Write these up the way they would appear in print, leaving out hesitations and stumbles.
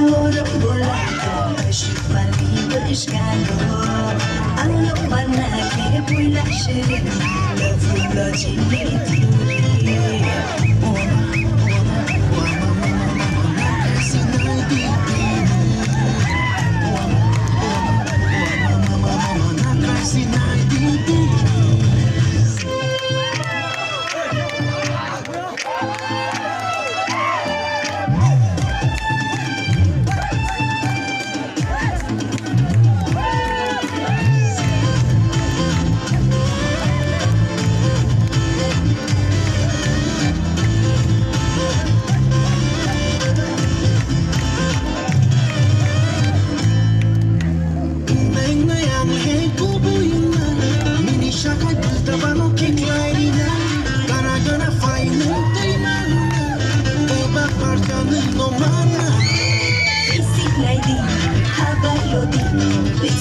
Ahora volando, chupali bersgalo. Anggap mana ke pula syirik, lefulah cinta turi.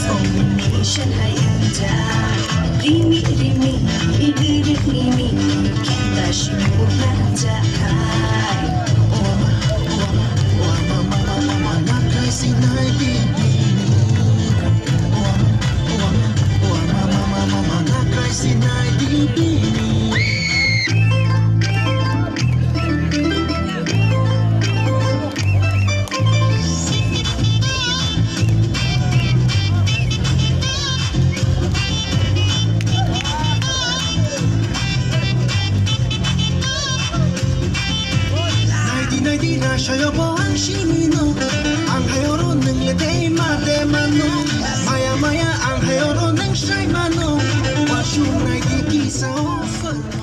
Combination hayanja rimi rimi idiri rimi kita shimu belanja kai mama nakai sinai bibi mama nakai sinai bibi. Saya bohong simino, ang hayoro neng lete mate mano, maya maya ang hayoro neng say mano, wasyong ay di kisa offer.